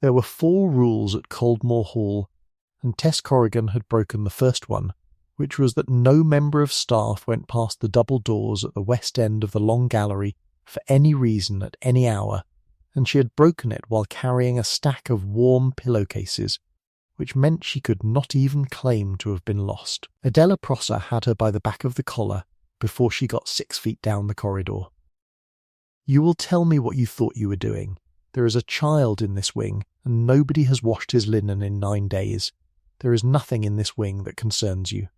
There were 4 rules at Coldmore Hall, and Tess Corrigan had broken the first one, which was that no member of staff went past the double doors at the west end of the long gallery for any reason at any hour, and she had broken it while carrying a stack of warm pillowcases, which meant she could not even claim to have been lost. Adela Prosser had her by the back of the collar before she got 6 feet down the corridor. "You will tell me what you thought you were doing. There is a child in this wing, and nobody has washed his linen in 9 days. There is nothing in this wing that concerns you."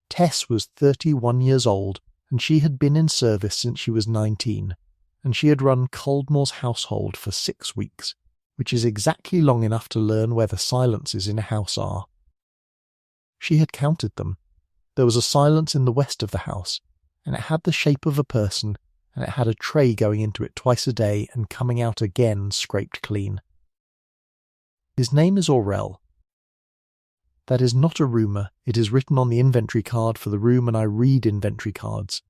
Tess was 31 years old, and she had been in service since she was 19, and she had run Coldmore's household for 6 weeks, which is exactly long enough to learn where the silences in a house are. She had counted them. There was a silence in the west of the house, and it had the shape of a person, and it had a tray going into it twice a day and coming out again scraped clean. "His name is Aurel." That is not a rumour, it is written on the inventory card for the room, and I read inventory cards,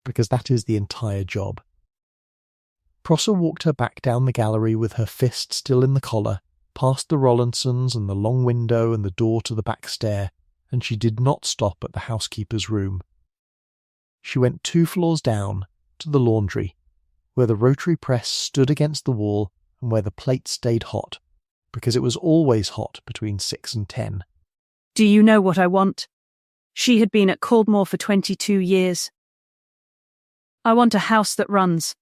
because that is the entire job. Prosser walked her back down the gallery with her fist still in the collar, past the Rollinsons and the long window and the door to the back stair, and she did not stop at the housekeeper's room. She went 2 floors down, to the laundry, where the rotary press stood against the wall and where the plate stayed hot, because it was always hot between 6 and 10. "Do you know what I want?" She had been at Coldmore for 22 years. "I want a house that runs.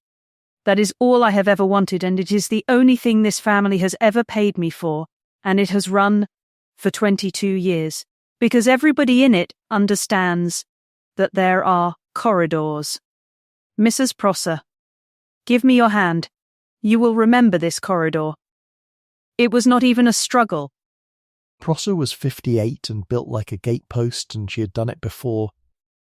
That is all I have ever wanted, and it is the only thing this family has ever paid me for, and it has run for 22 years, because everybody in it understands that there are corridors. Mrs. Prosser, give me your hand. You will remember this corridor. It was not even a struggle." Prosser was 58 and built like a gatepost, and she had done it before.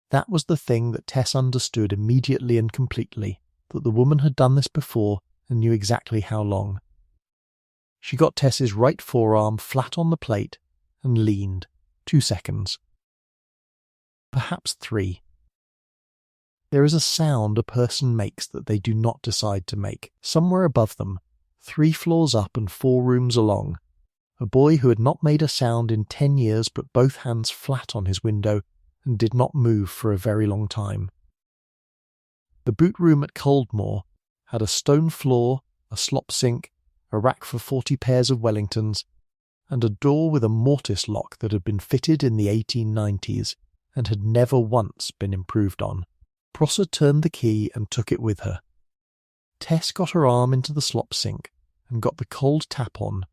That was the thing that Tess understood immediately and completely, that the woman had done this before and knew exactly how long. She got Tess's right forearm flat on the plate and leaned. 2 seconds. Perhaps 3. There is a sound a person makes that they do not decide to make. Somewhere above them, 3 floors up and 4 rooms along, a boy who had not made a sound in 10 years put both hands flat on his window and did not move for a very long time. The boot room at Coldmore had a stone floor, a slop sink, a rack for 40 pairs of Wellingtons, and a door with a mortise lock that had been fitted in the 1890s and had never once been improved on. Prosser turned the key and took it with her. Tess got her arm into the slop sink and got the cold tap on,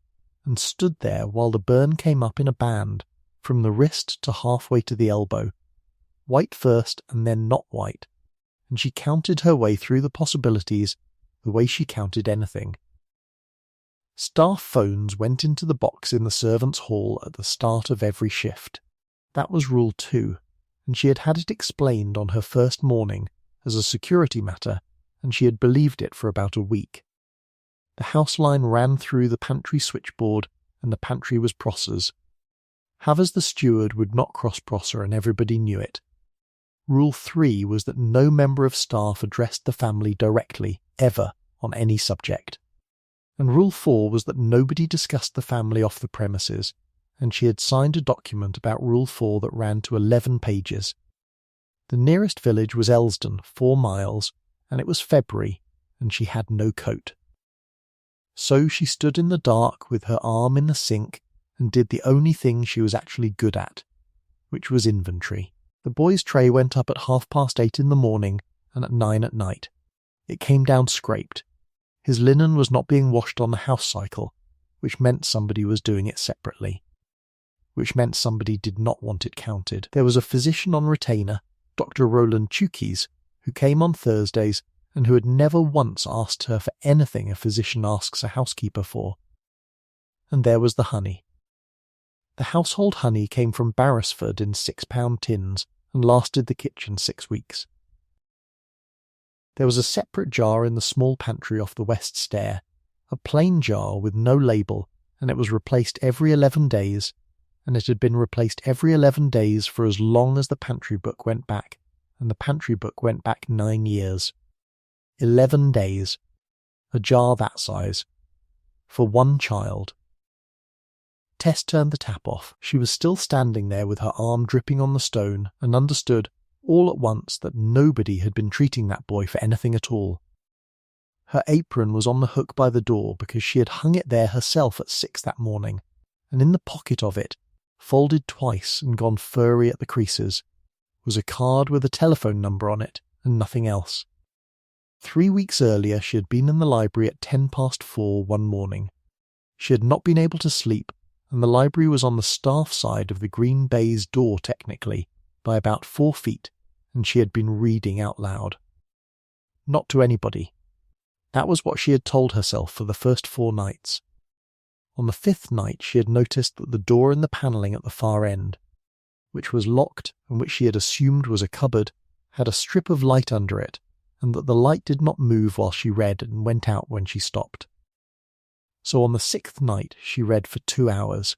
and stood there while the burn came up in a band, from the wrist to halfway to the elbow, white first and then not white, and she counted her way through the possibilities the way she counted anything. Staff phones went into the box in the servants' hall at the start of every shift. That was Rule 2, and she had had it explained on her first morning as a security matter, and she had believed it for about a week. The house line ran through the pantry switchboard, and the pantry was Prosser's. Havers the steward would not cross Prosser, and everybody knew it. Rule 3 was that no member of staff addressed the family directly, ever, on any subject. And Rule 4 was that nobody discussed the family off the premises, and she had signed a document about Rule 4 that ran to 11 pages. The nearest village was Elsdon, 4 miles, and it was February, and she had no coat. So she stood in the dark with her arm in the sink and did the only thing she was actually good at, which was inventory. The boy's tray went up at 8:30 in the morning and at 9 at night. It came down scraped. His linen was not being washed on the house cycle, which meant somebody was doing it separately, which meant somebody did not want it counted. There was a physician on retainer, Dr. Roland Chukes, who came on Thursdays and who had never once asked her for anything a physician asks a housekeeper for. And there was the honey. The household honey came from Barrisford in 6-pound tins and lasted the kitchen 6 weeks. There was a separate jar in the small pantry off the west stair, a plain jar with no label, and it was replaced every 11 days, and it had been replaced every 11 days for as long as the pantry book went back, and the pantry book went back 9 years. 11 days. A jar that size. for one child. Tess turned the tap off. She was still standing there with her arm dripping on the stone and understood all at once that nobody had been treating that boy for anything at all. Her apron was on the hook by the door because she had hung it there herself at 6 that morning, and in the pocket of it, folded twice and gone furry at the creases, was a card with a telephone number on it and nothing else. 3 weeks earlier she had been in the library at 4:10 one morning. She had not been able to sleep, and the library was on the staff side of the green baize door technically, by about 4 feet, and she had been reading out loud. Not to anybody. That was what she had told herself for the first 4 nights. On the 5th night she had noticed that the door in the panelling at the far end, which was locked and which she had assumed was a cupboard, had a strip of light under it, and that the light did not move while she read and went out when she stopped. So on the 6th night she read for 2 hours.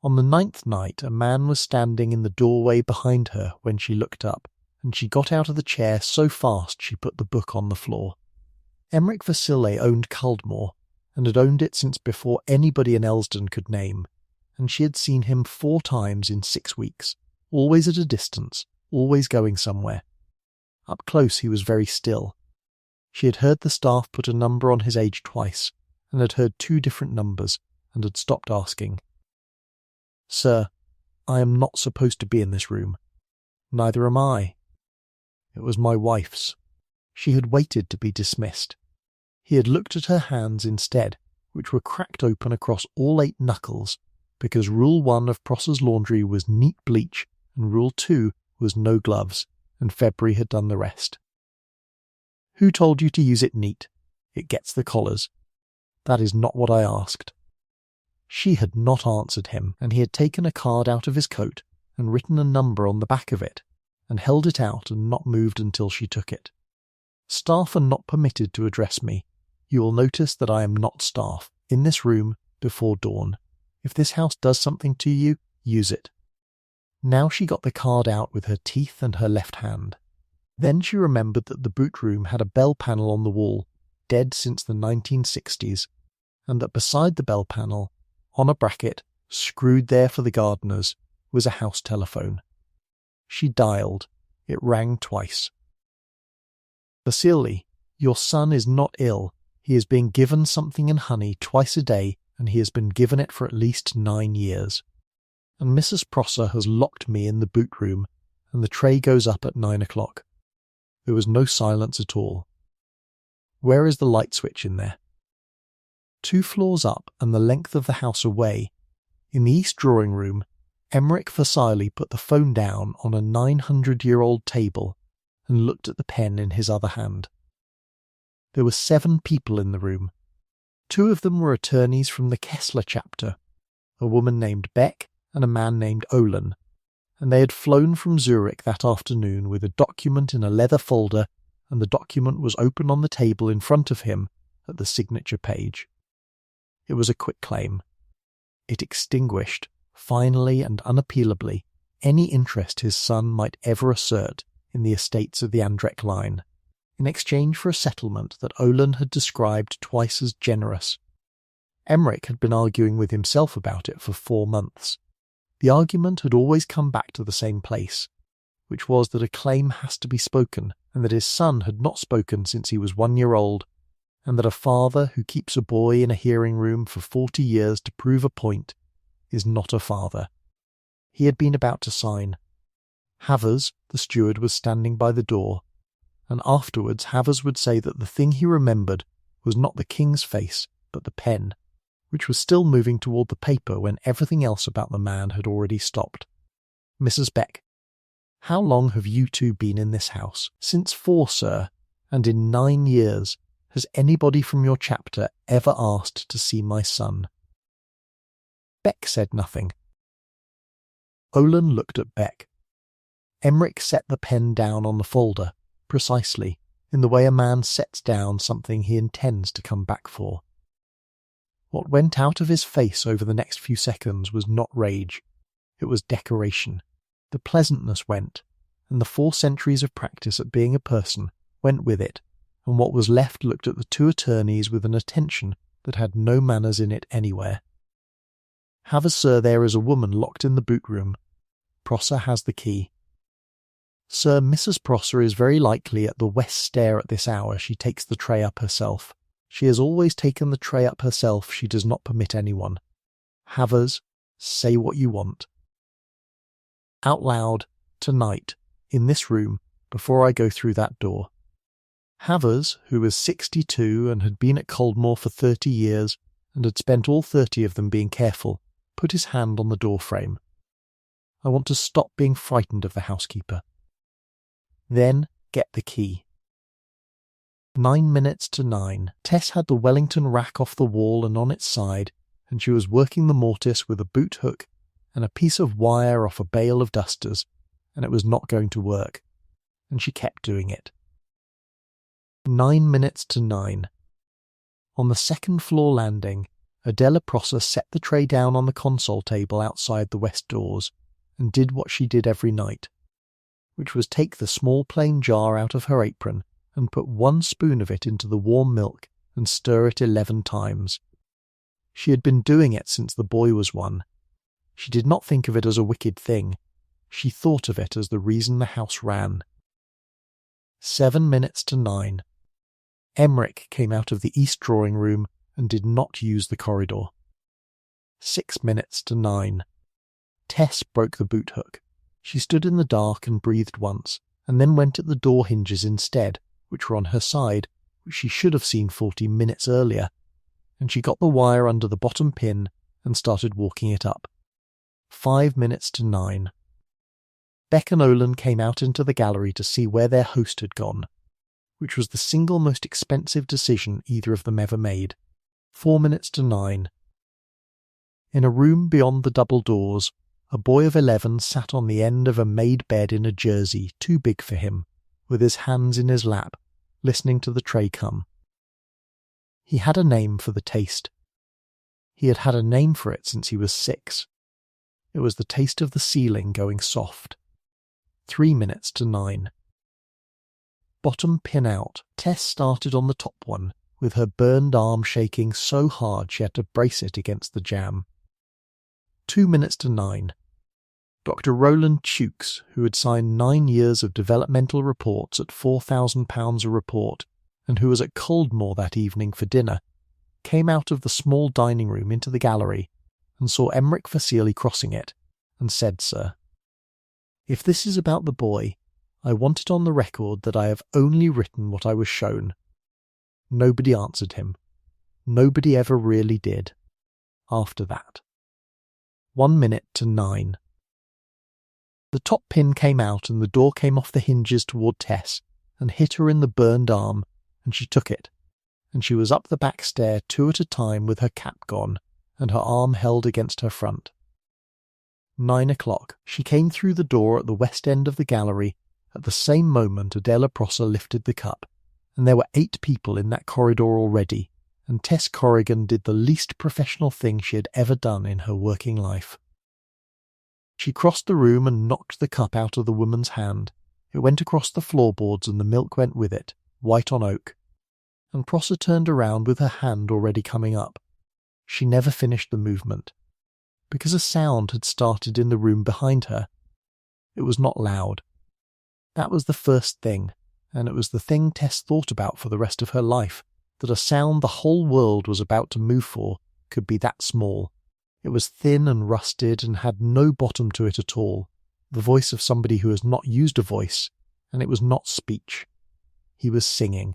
On the 9th night a man was standing in the doorway behind her when she looked up, and she got out of the chair so fast she put the book on the floor. Emmerich Vasile owned Culdmore, and had owned it since before anybody in Elsdon could name, and she had seen him 4 times in 6 weeks, always at a distance, always going somewhere. Up close he was very still. She had heard the staff put a number on his age twice, and had heard 2 different numbers, and had stopped asking. "Sir, I am not supposed to be in this room. Neither am I." It was my wife's. She had waited to be dismissed. He had looked at her hands instead, which were cracked open across all 8 knuckles, because Rule 1 of Prosser's laundry was neat bleach, and Rule 2 was no gloves, and February had done the rest. "Who told you to use it neat? It gets the collars." "That is not what I asked." She had not answered him, and he had taken a card out of his coat and written a number on the back of it, and held it out and not moved until she took it. "Staff are not permitted to address me. You will notice that I am not staff, in this room, before dawn. If this house does something to you, use it." Now she got the card out with her teeth and her left hand. Then she remembered that the boot room had a bell panel on the wall, dead since the 1960s, and that beside the bell panel, on a bracket, screwed there for the gardeners, was a house telephone. She dialed. It rang twice. "Vasily, your son is not ill. He is being given something in honey twice a day, and he has been given it for at least 9 years. And Mrs. Prosser has locked me in the boot room, and the tray goes up at 9 o'clock. There was no silence at all. Where is the light switch in there? 2 floors up and the length of the house away, in the east drawing room, Emmerich Vasile put the phone down on a 900-year-old table and looked at the pen in his other hand. There were 7 people in the room. 2 of them were attorneys from the Kessler chapter, a woman named Beck and a man named Olin, and they had flown from Zurich that afternoon with a document in a leather folder, and the document was open on the table in front of him at the signature page. It was a quitclaim. It extinguished, finally and unappealably, any interest his son might ever assert in the estates of the Andrecht line, in exchange for a settlement that Olin had described twice as generous. Emmerich had been arguing with himself about it for 4 months. The argument had always come back to the same place, which was that a claim has to be spoken, and that his son had not spoken since he was 1 year old, and that a father who keeps a boy in a hearing room for 40 years to prove a point is not a father. He had been about to sign. Havers, the steward, was standing by the door, and afterwards Havers would say that the thing he remembered was not the king's face, but the pen, which was still moving toward the paper when everything else about the man had already stopped. "Mrs. Beck, how long have you 2 been in this house?" "Since 4, sir, and in 9 years. Has anybody from your chapter ever asked to see my son?" Beck said nothing. Olin looked at Beck. Emmerich set the pen down on the folder, precisely, in the way a man sets down something he intends to come back for. What went out of his face over the next few seconds was not rage. It was decoration. The pleasantness went, and the 4 centuries of practice at being a person went with it, and what was left looked at the 2 attorneys with an attention that had no manners in it anywhere. "Have a sir, there is a woman locked in the boot room. Prosser has the key." "Sir, Mrs. Prosser is very likely at the west stair at this hour. She takes the tray up herself. She has always taken the tray up herself. She does not permit anyone. Havers, say what you want." Out loud, tonight, in this room, before I go through that door. Havers, who was 62 and had been at Coldmore for 30 years and had spent all 30 of them being careful, put his hand on the door frame. "I want to stop being frightened of the housekeeper." "Then get the key." 9 minutes to 9. Tess had the Wellington rack off the wall and on its side, and she was working the mortise with a boot hook and a piece of wire off a bale of dusters, and it was not going to work, and she kept doing it. 9 minutes to 9. On the second floor landing, Adela Prosser set the tray down on the console table outside the west doors and did what she did every night, which was take the small plain jar out of her apron and put 1 spoon of it into the warm milk and stir it 11 times. She had been doing it since the boy was 1. She did not think of it as a wicked thing. She thought of it as the reason the house ran. 7 minutes to 9. Emmerich came out of the east drawing room and did not use the corridor. 6 minutes to 9. Tess broke the boot hook. She stood in the dark and breathed once, and then went at the door hinges instead, which were on her side, which she should have seen 40 minutes earlier, and she got the wire under the bottom pin and started walking it up. 5 minutes to 9. Beck and Olin came out into the gallery to see where their host had gone, which was the single most expensive decision either of them ever made. 4 minutes to 9. In a room beyond the double doors, a boy of 11 sat on the end of a made bed in a jersey too big for him, with his hands in his lap, listening to the tray come. He had a name for the taste. He had had a name for it since he was 6. It was the taste of the ceiling going soft. 3 minutes to 9. Bottom pin out. Tess started on the top one, with her burned arm shaking so hard she had to brace it against the jam. 2 minutes to 9. Dr. Roland Tukes, who had signed 9 years of developmental reports at £4,000 a report, and who was at Coldmore that evening for dinner, came out of the small dining room into the gallery and saw Emmerich Vasili crossing it, and said, "Sir, if this is about the boy, I want it on the record that I have only written what I was shown." Nobody answered him. Nobody ever really did. After that. 1 minute to 9. The top pin came out and the door came off the hinges toward Tess and hit her in the burned arm, and she took it, and she was up the back stair 2 at a time with her cap gone and her arm held against her front. 9 o'clock. She came through the door at the west end of the gallery. At the same moment Adela Prosser lifted the cup, and there were 8 people in that corridor already, and Tess Corrigan did the least professional thing she had ever done in her working life. She crossed the room and knocked the cup out of the woman's hand. It went across the floorboards and the milk went with it, white on oak. And Prosser turned around with her hand already coming up. She never finished the movement, because a sound had started in the room behind her. It was not loud. That was the first thing, and it was the thing Tess thought about for the rest of her life, that a sound the whole world was about to move for could be that small. It was thin and rusted and had no bottom to it at all, the voice of somebody who has not used a voice, and it was not speech. He was singing.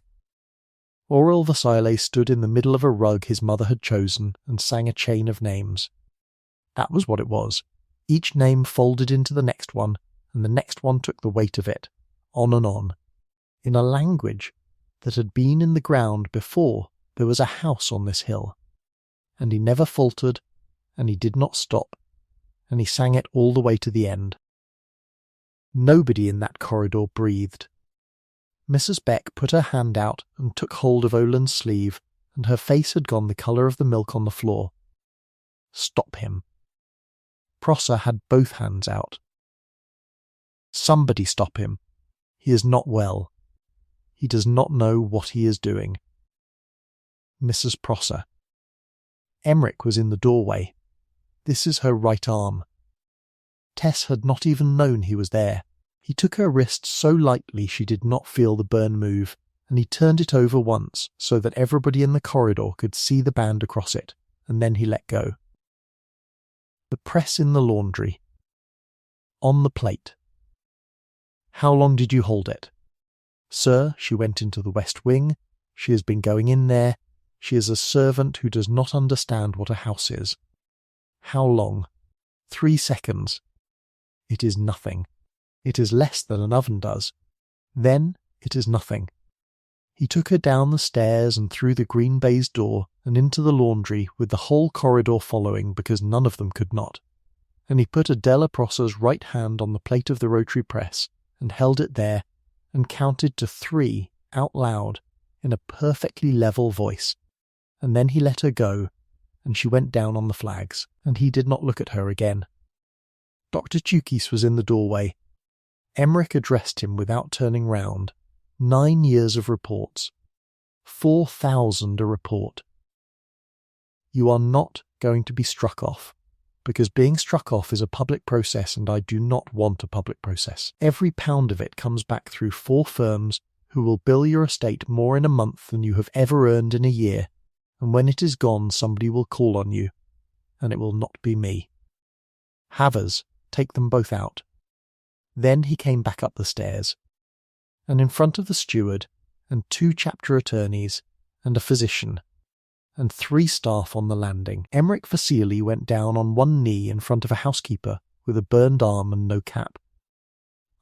Aurel Vasile stood in the middle of a rug his mother had chosen and sang a chain of names. That was what it was. Each name folded into the next one, and the next one took the weight of it, on and on, in a language that had been in the ground before there was a house on this hill. And he never faltered, and he did not stop, and he sang it all the way to the end. Nobody in that corridor breathed. Mrs. Beck put her hand out and took hold of Olin's sleeve, and her face had gone the colour of the milk on the floor. Stop him. Prosser had both hands out. Somebody stop him. He is not well. He does not know what he is doing. Mrs. Prosser. Emmerich was in the doorway. This is her right arm. Tess had not even known he was there. He took her wrist so lightly she did not feel the burn move, and he turned it over once so that everybody in the corridor could see the band across it, and then he let go. The press in the laundry. On the plate. How long did you hold it? Sir, she went into the West Wing. She has been going in there. She is a servant who does not understand what a house is. How long? 3 seconds. It is nothing. It is less than an oven does. Then it is nothing. He took her down the stairs and through the green baize door and into the laundry with the whole corridor following because none of them could not. And he put Adela Prosser's right hand on the plate of the rotary press and held it there and counted to 3 out loud in a perfectly level voice. And then he let her go, and she went down on the flags, and he did not look at her again. Dr. Tukis was in the doorway. Emmerich addressed him without turning round. 9 years of reports. 4,000 a report. You are not going to be struck off, because being struck off is a public process and I do not want a public process. Every pound of it comes back through 4 firms who will bill your estate more in a month than you have ever earned in a year, and when it is gone somebody will call on you, and it will not be me. Havers, take them both out. Then he came back up the stairs, and in front of the steward, and 2 chapter attorneys, and a physician, and 3 staff on the landing, Emmerich Vasili went down on one knee in front of a housekeeper with a burned arm and no cap.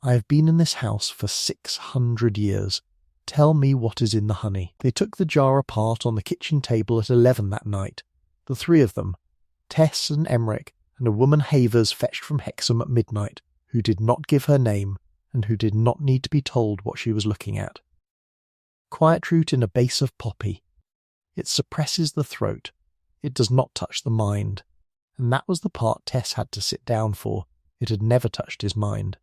I have been in this house for 600 years. Tell me what is in the honey. They took the jar apart on the kitchen table at 11 that night. The 3 of them, Tess and Emmerich, and a woman Havers fetched from Hexham at midnight, who did not give her name, and who did not need to be told what she was looking at. Quiet root in a base of poppy. It suppresses the throat. It does not touch the mind. And that was the part Tess had to sit down for. It had never touched his mind.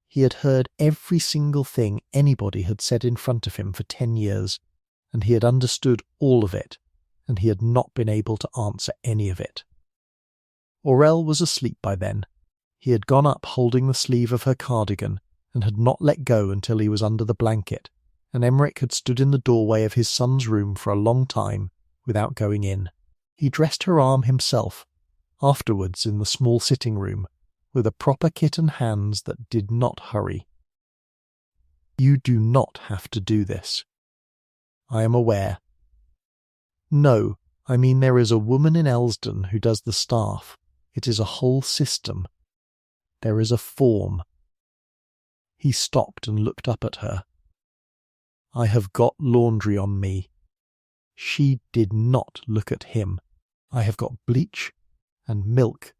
He had heard every single thing anybody had said in front of him for 10 years, and he had understood all of it, and he had not been able to answer any of it. Aurel was asleep by then. He had gone up holding the sleeve of her cardigan, and had not let go until he was under the blanket, and Emmerich had stood in the doorway of his son's room for a long time without going in. He dressed her arm himself, afterwards in the small sitting room, with a proper kit and hands that did not hurry. You do not have to do this. I am aware. No, I mean there is a woman in Elsdon who does the staff. It is a whole system. There is a form. He stopped and looked up at her. I have got laundry on me. She did not look at him. I have got bleach and milk,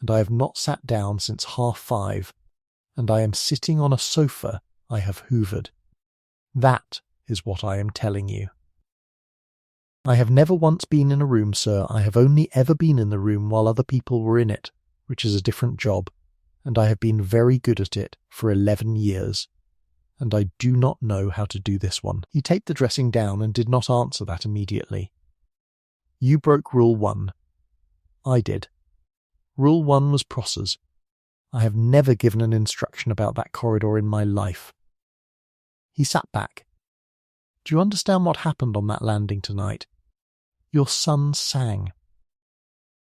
and I have not sat down since 5:30, and I am sitting on a sofa I have hoovered. That is what I am telling you. I have never once been in a room, sir. I have only ever been in the room while other people were in it, which is a different job, and I have been very good at it for 11 years. And I do not know how to do this one. He taped the dressing down and did not answer that immediately. You broke Rule 1. I did. Rule 1 was Prosser's. I have never given an instruction about that corridor in my life. He sat back. Do you understand what happened on that landing tonight? Your son sang.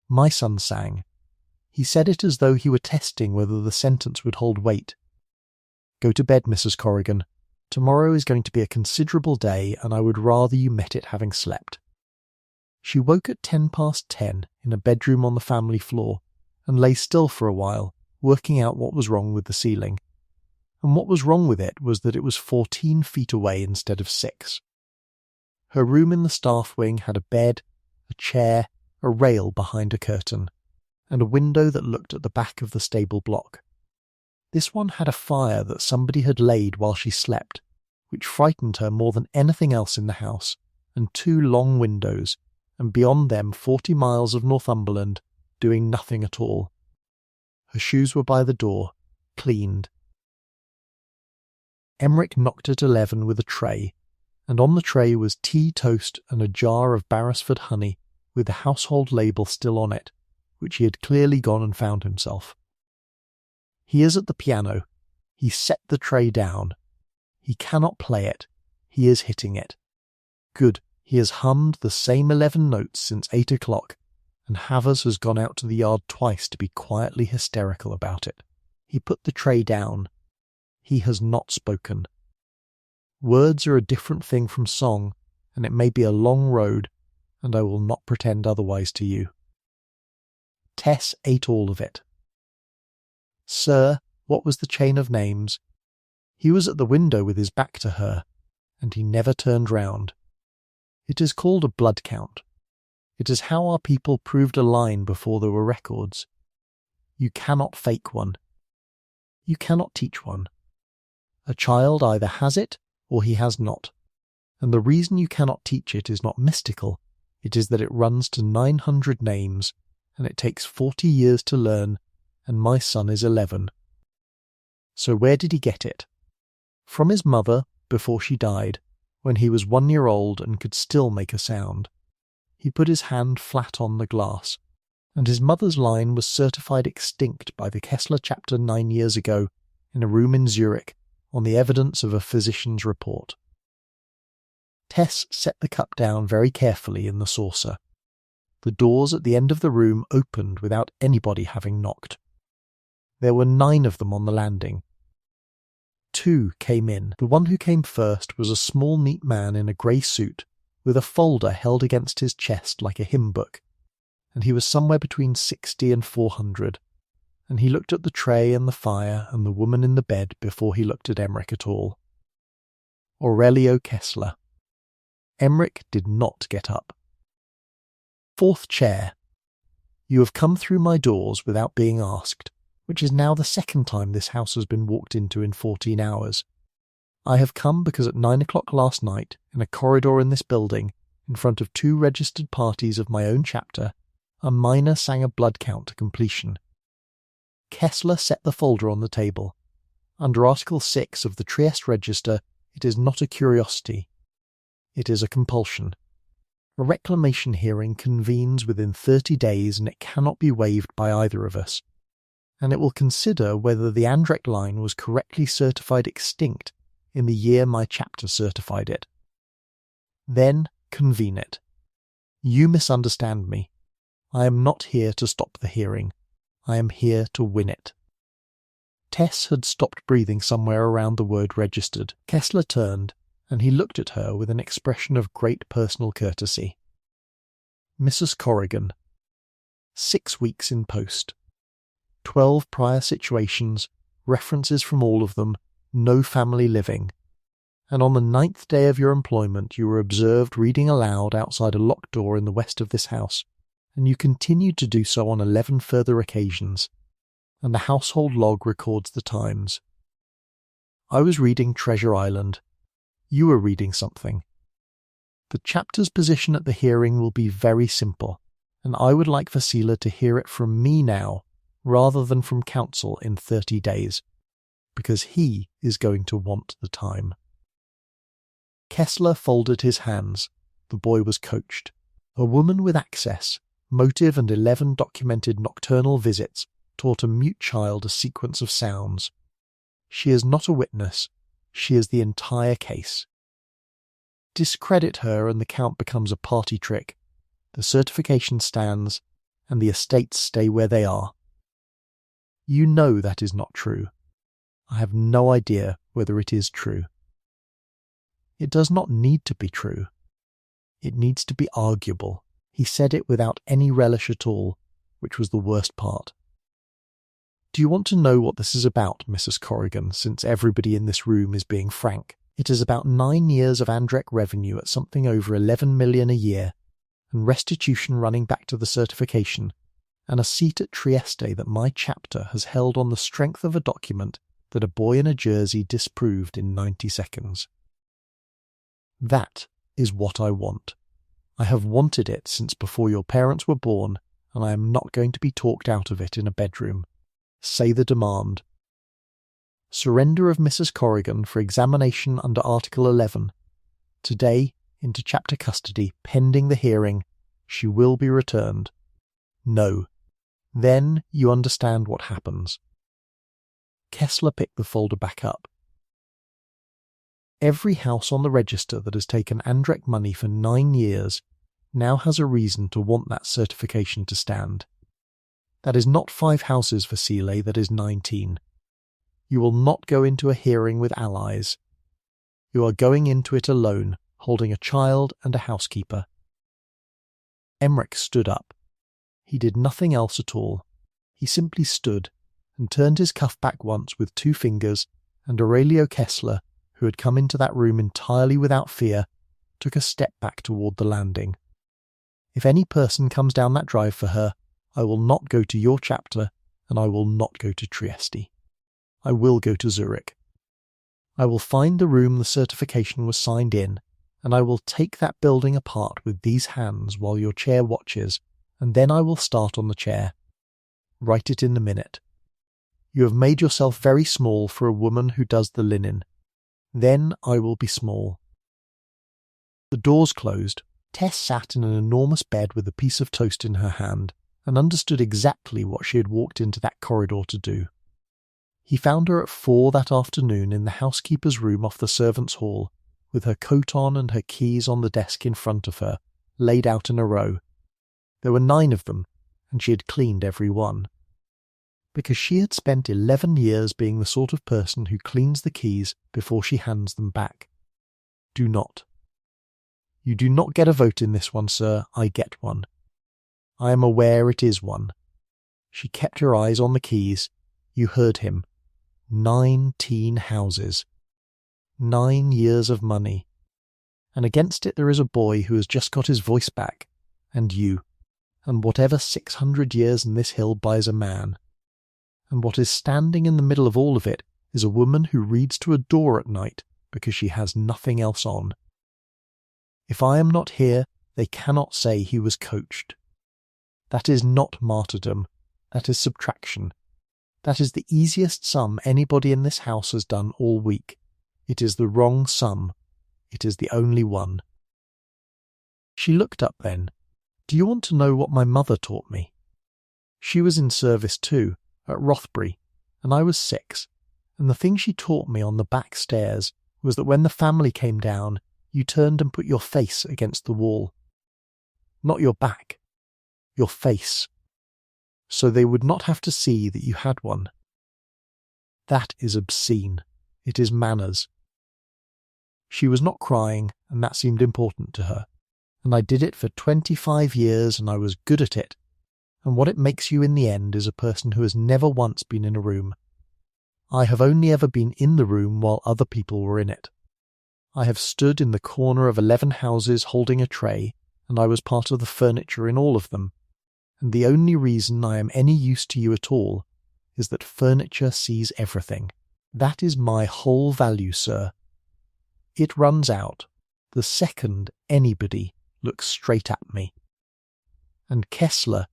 My son sang. He said it as though he were testing whether the sentence would hold weight. Go to bed, Mrs. Corrigan. Tomorrow is going to be a considerable day, and I would rather you met it having slept. She woke at 10:10 in a bedroom on the family floor, and lay still for a while, working out what was wrong with the ceiling. And what was wrong with it was that it was 14 feet away instead of 6. Her room in the staff wing had a bed, a chair, a rail behind a curtain, and a window that looked at the back of the stable block. This one had a fire that somebody had laid while she slept, which frightened her more than anything else in the house, and 2 long windows, and beyond them 40 miles of Northumberland, doing nothing at all. Her shoes were by the door, cleaned. Emmerich knocked at 11 with a tray, and on the tray was tea, toast, and a jar of Barrisford honey, with the household label still on it, which he had clearly gone and found himself. He is at the piano. He set the tray down. He cannot play it. He is hitting it. Good. He has hummed the same 11 notes since 8 o'clock, and Havers has gone out to the yard twice to be quietly hysterical about it. He put the tray down. He has not spoken. Words are a different thing from song, and it may be a long road, and I will not pretend otherwise to you. Tess ate all of it. Sir, what was the chain of names? He was at the window with his back to her, and he never turned round. It is called a blood count. It is how our people proved a line before there were records. You cannot fake one. You cannot teach one. A child either has it or he has not, and the reason you cannot teach it is not mystical, it is that it runs to 900 names, and it takes 40 years to learn, and my son is 11. So where did he get it? From his mother, before she died, when he was 1 year old and could still make a sound. He put his hand flat on the glass, and his mother's line was certified extinct by the Kessler chapter 9 years ago in a room in Zurich on the evidence of a physician's report. Tess set the cup down very carefully in the saucer. The doors at the end of the room opened without anybody having knocked. There were 9 of them on the landing. 2 came in. The one who came first was a small, neat man in a grey suit, with a folder held against his chest like a hymn book, and he was somewhere between 60 and 400, and he looked at the tray and the fire and the woman in the bed before he looked at Emmerich at all. Aurelio Kessler. Emmerich did not get up. 4th chair. You have come through my doors without being asked, which is now the 2nd time this house has been walked into in 14 hours. I have come because at 9 o'clock last night, in a corridor in this building, in front of 2 registered parties of my own chapter, a miner sang a blood count to completion. Kessler set the folder on the table. Under Article 6 of the Trieste Register, it is not a curiosity. It is a compulsion. A reclamation hearing convenes within 30 days and it cannot be waived by either of us. And it will consider whether the Andrek line was correctly certified extinct in the year my chapter certified it. Then convene it. You misunderstand me. I am not here to stop the hearing. I am here to win it. Tess had stopped breathing somewhere around the word registered. Kessler turned, and he looked at her with an expression of great personal courtesy. Mrs. Corrigan. 6 weeks in post. 12 prior situations, references from all of them, no family living. And on the 9th day of your employment you were observed reading aloud outside a locked door in the west of this house, and you continued to do so on 11 further occasions, and the household log records the times. I was reading Treasure Island. You were reading something. The chapter's position at the hearing will be very simple, and I would like Vasila to hear it from me now, rather than from counsel in 30 days, because he is going to want the time. Kessler folded his hands. The boy was coached. A woman with access, motive and 11 documented nocturnal visits taught a mute child a sequence of sounds. She is not a witness. She is the entire case. Discredit her and the count becomes a party trick. The certification stands, and the estates stay where they are. You know that is not true. I have no idea whether it is true. It does not need to be true. It needs to be arguable. He said it without any relish at all, which was the worst part. Do you want to know what this is about, Mrs. Corrigan, since everybody in this room is being frank? It is about 9 years of Andrek revenue at something over 11 million a year, and restitution running back to the certification, and a seat at Trieste that my chapter has held on the strength of a document that a boy in a jersey disproved in 90 seconds. That is what I want. I have wanted it since before your parents were born, and I am not going to be talked out of it in a bedroom. Say the demand. Surrender of Mrs. Corrigan for examination under Article 11. Today, into chapter custody, pending the hearing, She will be returned. No. Then you understand what happens. Kessler picked the folder back up. Every house on the register that has taken Andrek money for 9 years now has a reason to want that certification to stand. That is not 5 houses for Seeley, that is 19. You will not go into a hearing with allies. You are going into it alone, holding a child and a housekeeper. Emmerich stood up. He did nothing else at all. He simply stood and turned his cuff back once with 2 fingers, and Aurelio Kessler, who had come into that room entirely without fear, took a step back toward the landing. If any person comes down that drive for her, I will not go to your chapter, and I will not go to Trieste. I will go to Zurich. I will find the room the certification was signed in, and I will take that building apart with these hands while your chair watches, and then I will start on the chair. Write it in the minute. You have made yourself very small for a woman who does the linen. Then I will be small. The doors closed. Tess sat in an enormous bed with a piece of toast in her hand, and understood exactly what she had walked into that corridor to do. He found her at 4 that afternoon in the housekeeper's room off the servants' hall, with her coat on and her keys on the desk in front of her, laid out in a row. There were 9 of them, and she had cleaned every one. Because she had spent 11 years being the sort of person who cleans the keys before she hands them back. Do not. You do not get a vote in this one, sir. I get one. I am aware it is one. She kept her eyes on the keys. You heard him. 19 houses. 9 years of money. And against it there is a boy who has just got his voice back. And you. And whatever 600 years in this hill buys a man. And what is standing in the middle of all of it is a woman who reads to a door at night because she has nothing else on. If I am not here, they cannot say he was coached. That is not martyrdom. That is subtraction. That is the easiest sum anybody in this house has done all week. It is the wrong sum. It is the only one. She looked up then. Do you want to know what my mother taught me? She was in service too, at Rothbury, and I was 6, and the thing she taught me on the back stairs was that when the family came down, you turned and put your face against the wall. Not your back, your face, so they would not have to see that you had one. That is obscene. It is manners. She was not crying, and that seemed important to her, and I did it for 25 years, and I was good at it. And what it makes you in the end is a person who has never once been in a room. I have only ever been in the room while other people were in it. I have stood in the corner of 11 houses holding a tray, and I was part of the furniture in all of them. And the only reason I am any use to you at all is that furniture sees everything. That is my whole value, sir. It runs out the second anybody looks straight at me. And Kessler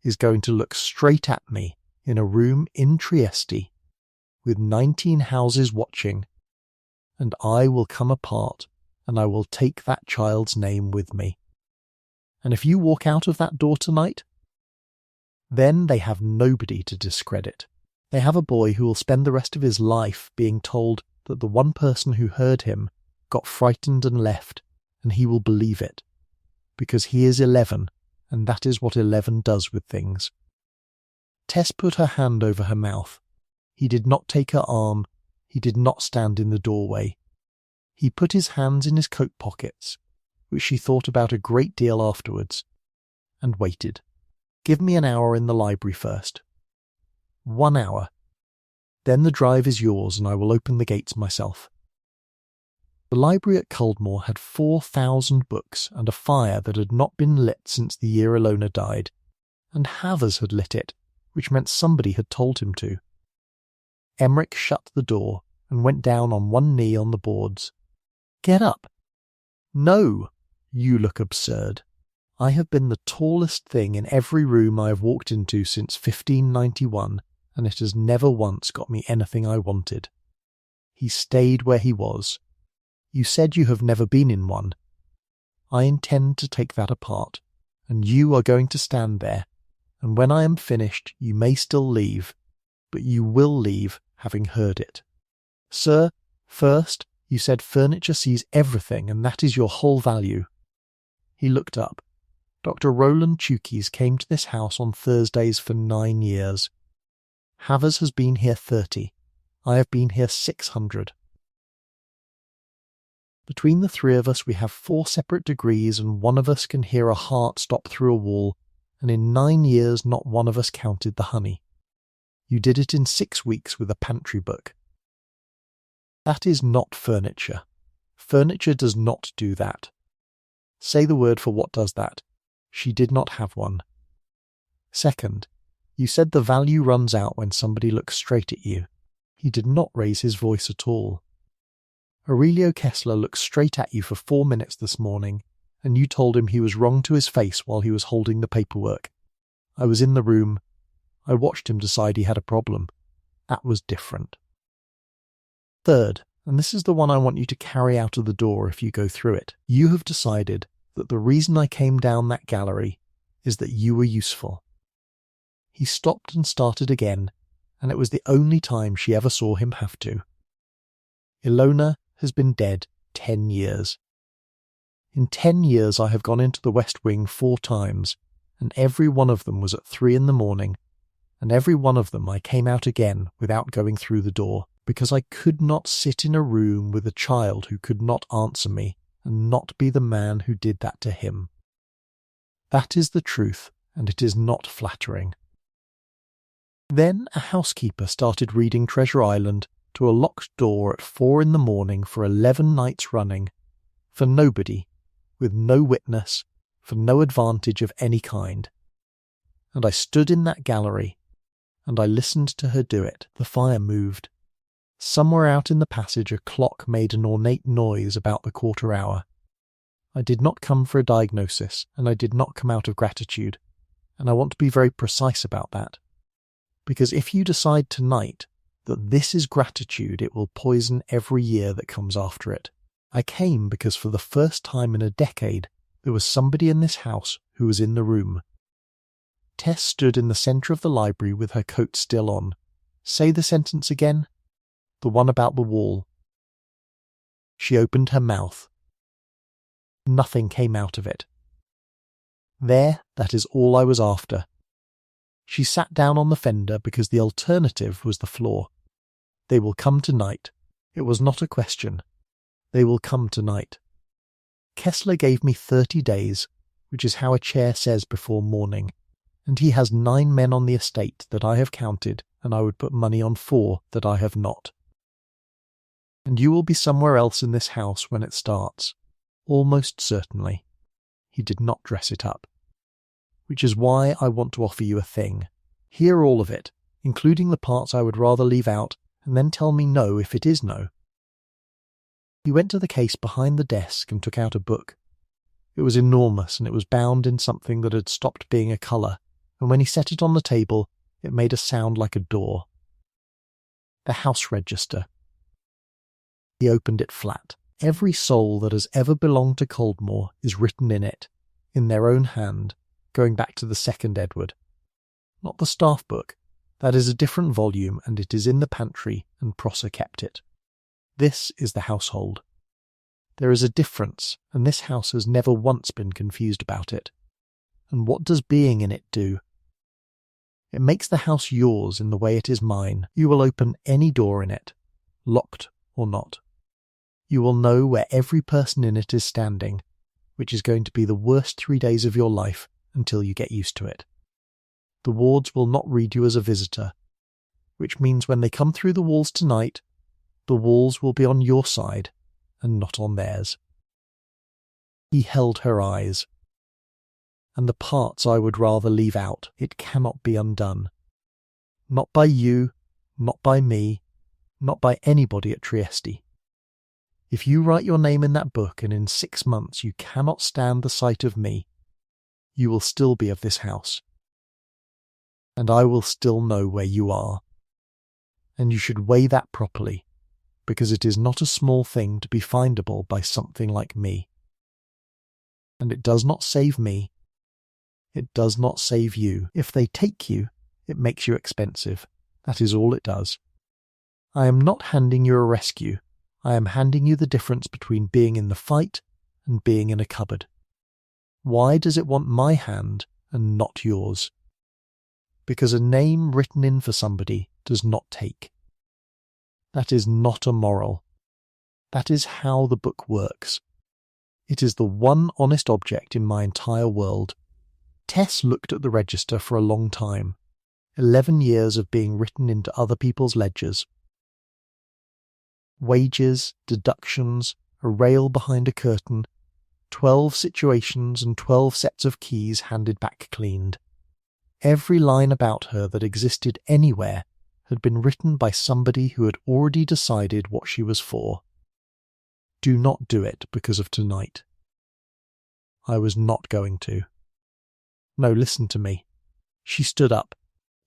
is going to look straight at me in a room in Trieste with 19 houses watching, and I will come apart and I will take that child's name with me. And if you walk out of that door tonight, then they have nobody to discredit. They have a boy who will spend the rest of his life being told that the one person who heard him got frightened and left, and he will believe it, because he is 11, and that is what 11 does with things. Tess put her hand over her mouth. He did not take her arm. He did not stand in the doorway. He put his hands in his coat pockets, which she thought about a great deal afterwards, and waited. Give me an hour in the library first. 1 hour. Then the drive is yours, and I will open the gates myself. The library at Culdmore had 4,000 books and a fire that had not been lit since the year Ilona died, and Havers had lit it, which meant somebody had told him to. Emmerich shut the door and went down on one knee on the boards. Get up. No, you look absurd. I have been the tallest thing in every room I have walked into since 1591, and it has never once got me anything I wanted. He stayed where he was. You said you have never been in one. I intend to take that apart, and you are going to stand there, and when I am finished you may still leave, but you will leave having heard it. Sir, first, you said furniture sees everything and that is your whole value. He looked up. Dr. Roland Chukis came to this house on Thursdays for 9 years. Havers has been here 30. I have been here 600. Between the three of us we have 4 separate degrees, and one of us can hear a heart stop through a wall, and in 9 years not one of us counted the honey. You did it in 6 weeks with a pantry book. That is not furniture. Furniture does not do that. Say the word for what does that. She did not have one. Second, you said the value runs out when somebody looks straight at you. He did not raise his voice at all. Aurelio Kessler looked straight at you for 4 minutes this morning, and you told him he was wrong to his face while he was holding the paperwork. I was in the room. I watched him decide he had a problem. That was different. Third, and this is the one I want you to carry out of the door if you go through it, you have decided that the reason I came down that gallery is that you were useful. He stopped and started again, and it was the only time she ever saw him have to. Ilona has been dead 10 years. In 10 years I have gone into the West Wing 4 times, and every one of them was at 3 in the morning, and every one of them I came out again without going through the door, because I could not sit in a room with a child who could not answer me and not be the man who did that to him. That is the truth, and it is not flattering. Then a housekeeper started reading Treasure Island to a locked door at 4 in the morning for 11 nights running, for nobody, with no witness, for no advantage of any kind. And I stood in that gallery, and I listened to her do it. The fire moved. Somewhere out in the passage a clock made an ornate noise about the 1/4 hour. I did not come for a diagnosis, and I did not come out of gratitude, and I want to be very precise about that. Because if you decide tonight that this is gratitude, it will poison every year that comes after it. I came because for the first time in a decade there was somebody in this house who was in the room. Tess stood in the centre of the library with her coat still on. Say the sentence again. The one about the wall. She opened her mouth. Nothing came out of it. There, that is all I was after. She sat down on the fender because the alternative was the floor. They will come tonight. It was not a question. They will come tonight. Kessler gave me 30 days, which is how a chair says before morning, and he has 9 men on the estate that I have counted, and I would put money on 4 that I have not. And you will be somewhere else in this house when it starts. Almost certainly. He did not dress it up. Which is why I want to offer you a thing. Hear all of it, including the parts I would rather leave out, and then tell me no if it is no. He went to the case behind the desk and took out a book. It was enormous, and it was bound in something that had stopped being a colour, and when he set it on the table, it made a sound like a door. The house register. He opened it flat. Every soul that has ever belonged to Coldmore is written in it, in their own hand, going back to the 2nd Edward. Not the staff book. That is a different volume, and it is in the pantry, and Prosser kept it. This is the household. There is a difference, and this house has never once been confused about it. And what does being in it do? It makes the house yours in the way it is mine. You will open any door in it, locked or not. You will know where every person in it is standing, which is going to be the worst 3 days of your life until you get used to it. The wards will not read you as a visitor, which means when they come through the walls tonight, the walls will be on your side and not on theirs. He held her eyes. And the parts I would rather leave out, it cannot be undone. Not by you, not by me, not by anybody at Trieste. If you write your name in that book and in 6 months you cannot stand the sight of me, you will still be of this house. And I will still know where you are. And you should weigh that properly, because it is not a small thing to be findable by something like me. And it does not save me, It does not save you. If they take you, it makes you expensive. That is all it does. I am not handing you a rescue. I am handing you the difference between being in the fight and being in a cupboard. Why does it want my hand and not yours? Because a name written in for somebody does not take. That is not a moral. That is how the book works. It is the one honest object in my entire world. Tess looked at the register for a long time. 11 years of being written into other people's ledgers. Wages, deductions, a rail behind a curtain, 12 situations and 12 sets of keys handed back cleaned. Every line about her that existed anywhere had been written by somebody who had already decided what she was for. Do not do it because of tonight. I was not going to. No, listen to me. She stood up.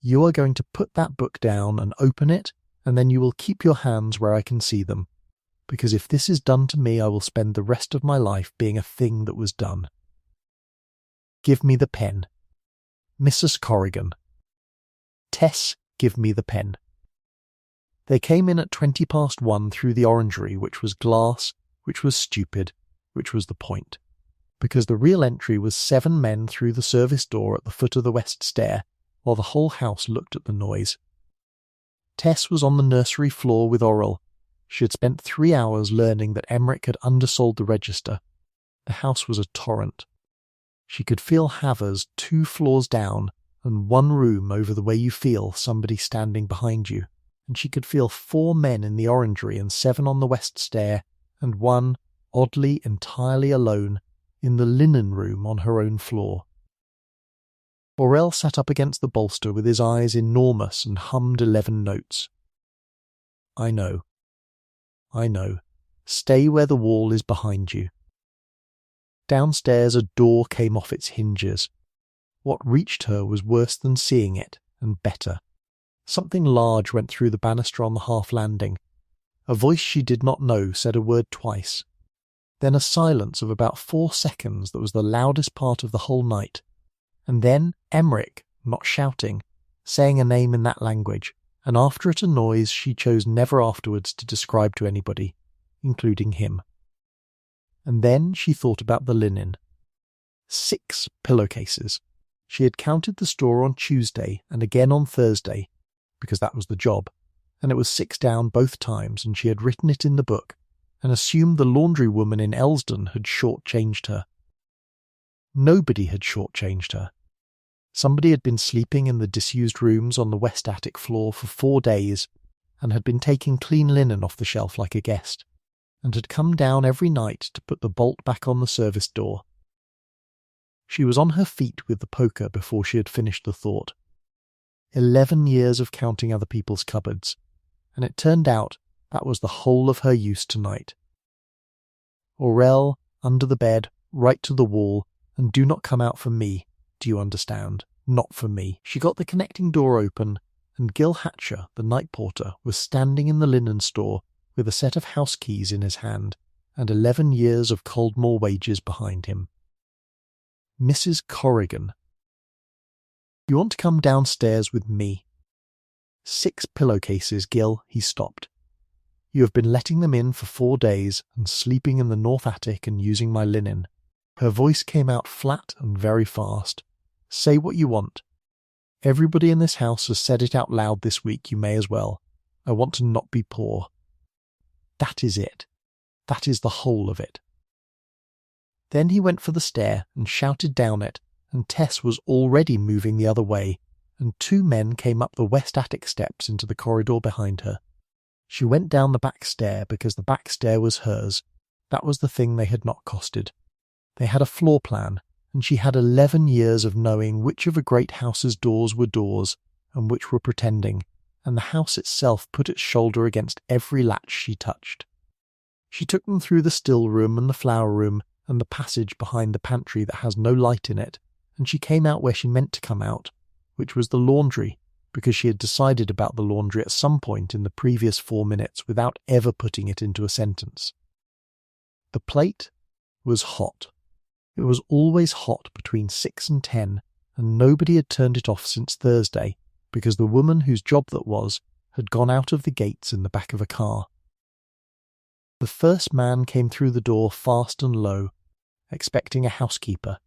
You are going to put that book down and open it, and then you will keep your hands where I can see them. Because if this is done to me, I will spend the rest of my life being a thing that was done. Give me the pen. Mrs. Corrigan. Tess, give me the pen. They came in at 1:20 through the orangery, which was glass, which was stupid, which was the point. Because the real entry was 7 men through the service door at the foot of the west stair, while the whole house looked at the noise. Tess was on the nursery floor with Oral. She had spent 3 hours learning that Emmerich had undersold the register. The house was a torrent. She could feel Havers 2 floors down and 1 room over the way you feel somebody standing behind you, and she could feel 4 men in the orangery and 7 on the west stair, and 1, oddly entirely alone, in the linen room on her own floor. Aurel sat up against the bolster with his eyes enormous and hummed 11 notes. I know. I know. Stay where the wall is behind you. Downstairs a door came off its hinges. What reached her was worse than seeing it, and better. Something large went through the banister on the half landing. A voice she did not know said a word twice. Then a silence of about 4 seconds that was the loudest part of the whole night. And then Emmerich, not shouting, saying a name in that language, and after it a noise she chose never afterwards to describe to anybody, including him. And then she thought about the linen. 6 pillowcases. She had counted the store on Tuesday and again on Thursday, because that was the job, and it was 6 down both times, and she had written it in the book, and assumed the laundry woman in Elsdon had short-changed her. Nobody had short-changed her. Somebody had been sleeping in the disused rooms on the west attic floor for 4 days, and had been taking clean linen off the shelf like a guest, and had come down every night to put the bolt back on the service door. She was on her feet with the poker before she had finished the thought. 11 years of counting other people's cupboards, and it turned out that was the whole of her use tonight. Aurel, under the bed, right to the wall, and do not come out for me, do you understand? Not for me. She got the connecting door open, and Gil Hatcher, the night porter, was standing in the linen store with a set of house keys in his hand, and 11 years of Coldmore wages behind him. Mrs. Corrigan. You want to come downstairs with me? 6 pillowcases, Gil, he stopped. You have been letting them in for 4 days, and sleeping in the north attic and using my linen. Her voice came out flat and very fast. Say what you want. Everybody in this house has said it out loud this week, you may as well. I want to not be poor. That is it. That is the whole of it. Then he went for the stair and shouted down it, and Tess was already moving the other way, and 2 men came up the west attic steps into the corridor behind her. She went down the back stair because the back stair was hers. That was the thing they had not costed. They had a floor plan, and she had 11 years of knowing which of a great house's doors were doors and which were pretending, and the house itself put its shoulder against every latch she touched. She took them through the still room and the flower room and the passage behind the pantry that has no light in it, and she came out where she meant to come out, which was the laundry, because she had decided about the laundry at some point in the previous 4 minutes without ever putting it into a sentence. The plate was hot. It was always hot between 6 and 10, and nobody had turned it off since Thursday because the woman whose job that was had gone out of the gates in the back of a car. The first man came through the door fast and low, expecting a housekeeper.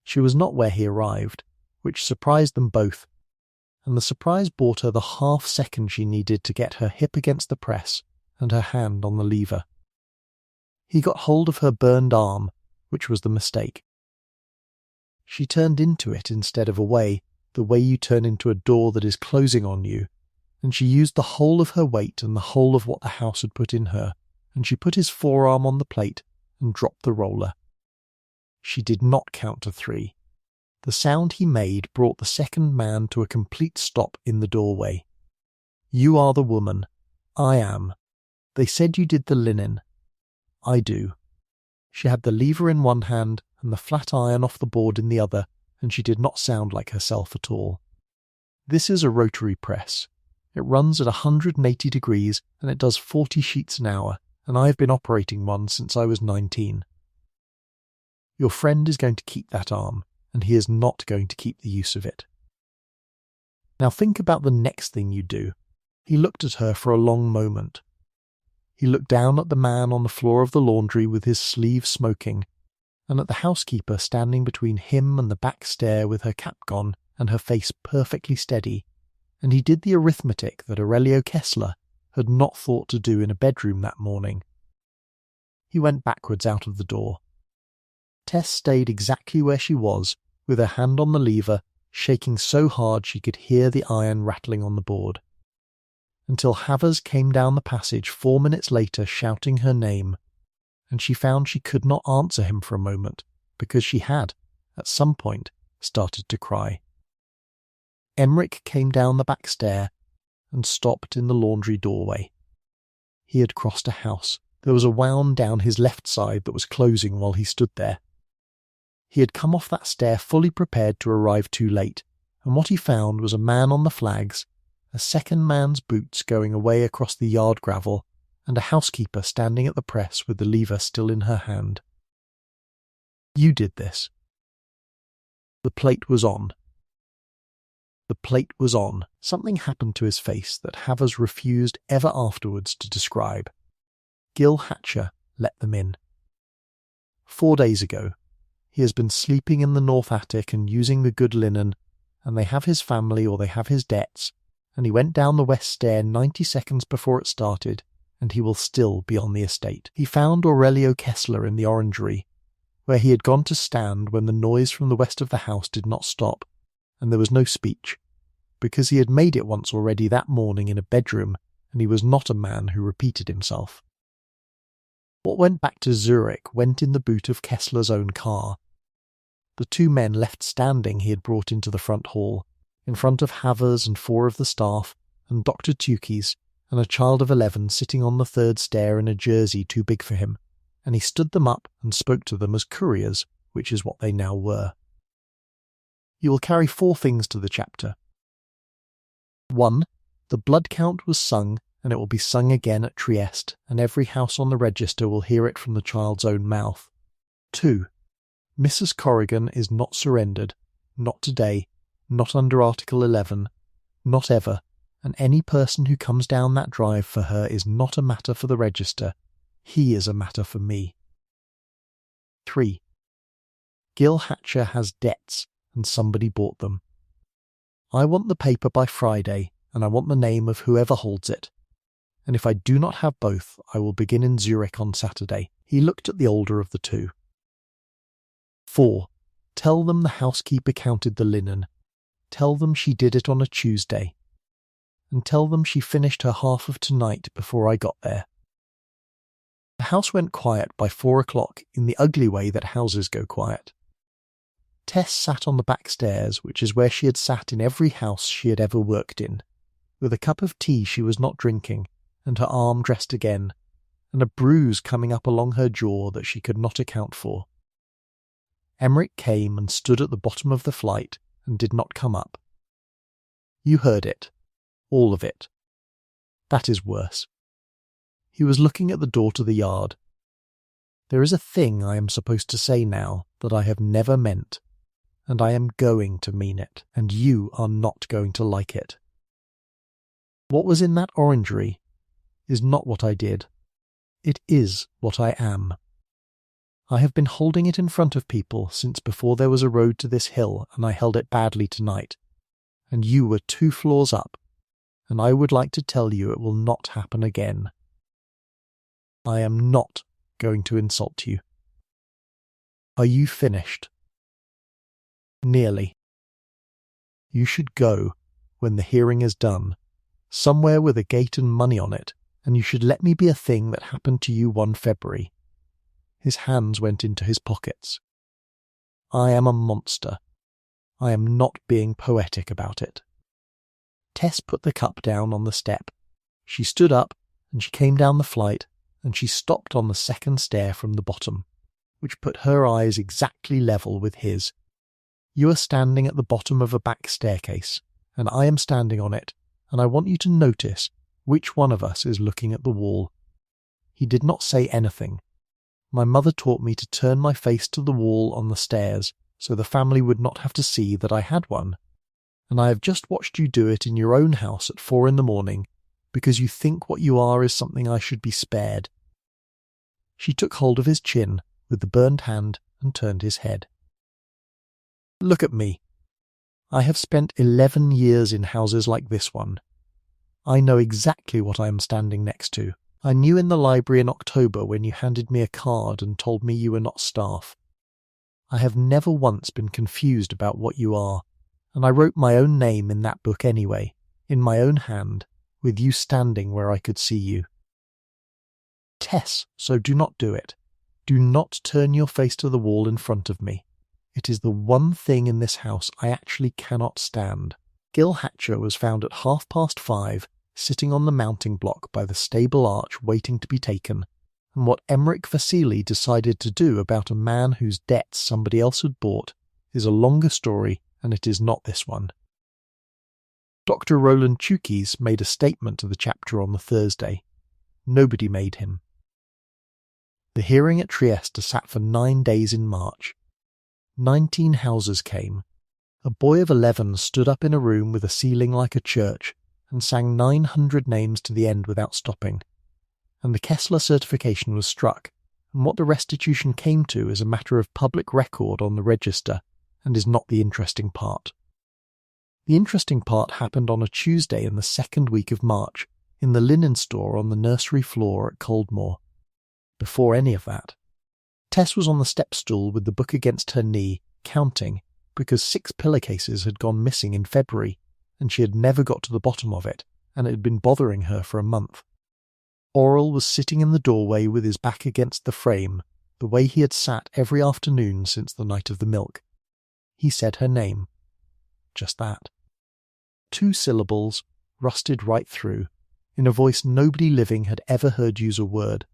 She was not where he arrived, which surprised them both, and the surprise bought her the half second she needed to get her hip against the press and her hand on the lever. He got hold of her burned arm, which was the mistake. She turned into it instead of away, the way you turn into a door that is closing on you, and she used the whole of her weight and the whole of what the house had put in her, and she put his forearm on the plate and dropped the roller. She did not count to 3. The sound he made brought the second man to a complete stop in the doorway. "You are the woman. I am. They said you did the linen. I do." She had the lever in one hand and the flat iron off the board in the other, and she did not sound like herself at all. This is a rotary press. It runs at 180 degrees and it does 40 sheets an hour, and I have been operating one since I was 19. Your friend is going to keep that arm, and he is not going to keep the use of it. Now think about the next thing you do. He looked at her for a long moment. He looked down at the man on the floor of the laundry with his sleeve smoking, and at the housekeeper standing between him and the back stair with her cap gone and her face perfectly steady, and he did the arithmetic that Aurelio Kessler had not thought to do in a bedroom that morning. He went backwards out of the door. Tess stayed exactly where she was, with her hand on the lever, shaking so hard she could hear the iron rattling on the board, until Havers came down the passage 4 minutes later shouting her name, and she found she could not answer him for a moment, because she had, at some point, started to cry. Emmerich came down the back stair and stopped in the laundry doorway. He had crossed a house. There was a wound down his left side that was closing while he stood there. He had come off that stair fully prepared to arrive too late, and what he found was a man on the flags, a second man's boots going away across the yard gravel, and a housekeeper standing at the press with the lever still in her hand. You did this. The plate was on. The plate was on. Something happened to his face that Havers refused ever afterwards to describe. Gil Hatcher let them in. 4 days ago, he has been sleeping in the north attic and using the good linen, and they have his family or they have his debts, and he went down the west stair 90 seconds before it started, and he will still be on the estate. He found Aurelio Kessler in the orangery, where he had gone to stand when the noise from the west of the house did not stop, and there was no speech, because he had made it once already that morning in a bedroom, and he was not a man who repeated himself. What went back to Zurich went in the boot of Kessler's own car. The 2 men left standing he had brought into the front hall, in front of Havers and 4 of the staff, and Dr. Tukey's, and a child of 11 sitting on the 3rd stair in a jersey too big for him, and he stood them up and spoke to them as couriers, which is what they now were. You will carry 4 things to the chapter. 1. The blood count was sung, and it will be sung again at Trieste, and every house on the register will hear it from the child's own mouth. 2. Mrs. Corrigan is not surrendered, not today, not under Article 11, not ever, and any person who comes down that drive for her is not a matter for the register, he is a matter for me. 3. Gil Hatcher has debts, and somebody bought them. I want the paper by Friday, and I want the name of whoever holds it. And if I do not have both, I will begin in Zurich on Saturday. He looked at the older of the 2. 4. Tell them the housekeeper counted the linen. Tell them she did it on a Tuesday. And tell them she finished her half of tonight before I got there. The house went quiet by 4 o'clock in the ugly way that houses go quiet. Tess sat on the back stairs, which is where she had sat in every house she had ever worked in, with a cup of tea she was not drinking, and her arm dressed again, and a bruise coming up along her jaw that she could not account for. Emmerich came and stood at the bottom of the flight and did not come up. You heard it. All of it. That is worse. He was looking at the door to the yard. There is a thing I am supposed to say now that I have never meant, and I am going to mean it, and you are not going to like it. What was in that orangery is not what I did. It is what I am. I have been holding it in front of people since before there was a road to this hill, and I held it badly tonight. And you were 2 floors up, and I would like to tell you it will not happen again. I am not going to insult you. Are you finished? Nearly. You should go, when the hearing is done, somewhere with a gate and money on it, and you should let me be a thing that happened to you 1 February. His hands went into his pockets. I am a monster. I am not being poetic about it. Tess put the cup down on the step. She stood up, and she came down the flight, and she stopped on the second stair from the bottom, which put her eyes exactly level with his. You are standing at the bottom of a back staircase, and I am standing on it, and I want you to notice which one of us is looking at the wall. He did not say anything. My mother taught me to turn my face to the wall on the stairs, so the family would not have to see that I had one. And I have just watched you do it in your own house at 4 a.m, because you think what you are is something I should be spared. She took hold of his chin with the burned hand and turned his head. Look at me. I have spent 11 years in houses like this one. I know exactly what I am standing next to. I knew in the library in October when you handed me a card and told me you were not staff. I have never once been confused about what you are, and I wrote my own name in that book anyway, in my own hand, with you standing where I could see you. Tess, so do not do it. Do not turn your face to the wall in front of me. It is the one thing in this house I actually cannot stand. Gil Hatcher was found at 5:30, sitting on the mounting block by the stable arch waiting to be taken, and what Emmerich Vasily decided to do about a man whose debts somebody else had bought is a longer story, and it is not this one. Dr. Roland Chukis made a statement to the chapter on the Thursday. Nobody made him. The hearing at Trieste sat for 9 days in March. 19 houses came. A boy of 11 stood up in a room with a ceiling like a church and sang 900 names to the end without stopping. And the Kessler certification was struck, and what the restitution came to is a matter of public record on the register, and is not the interesting part. The interesting part happened on a Tuesday in the 2nd week of March, in the linen store on the nursery floor at Coldmore. Before any of that, Tess was on the step stool with the book against her knee, counting, because 6 pillowcases had gone missing in February, and she had never got to the bottom of it, and it had been bothering her for a month. Aurel was sitting in the doorway with his back against the frame, the way he had sat every afternoon since the night of the milk. He said her name. Just that. 2 syllables, rusted right through, in a voice nobody living had ever heard use a word.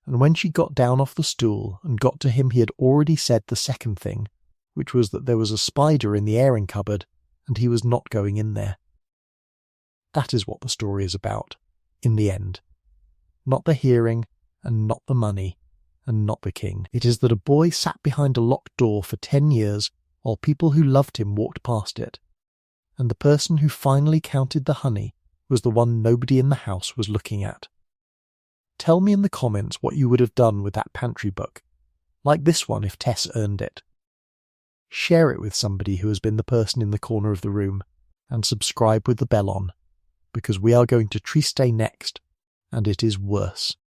And when she got down off the stool and got to him, he had already said the second thing, which was that there was a spider in the airing cupboard, and he was not going in there. That is what the story is about, in the end. Not the hearing, and not the money, and not the king. It is that a boy sat behind a locked door for 10 years while people who loved him walked past it, and the person who finally counted the honey was the one nobody in the house was looking at. Tell me in the comments what you would have done with that pantry book, like this one if Tess earned it. Share it with somebody who has been the person in the corner of the room, and subscribe with the bell on, because we are going to Trieste next, and it is worse.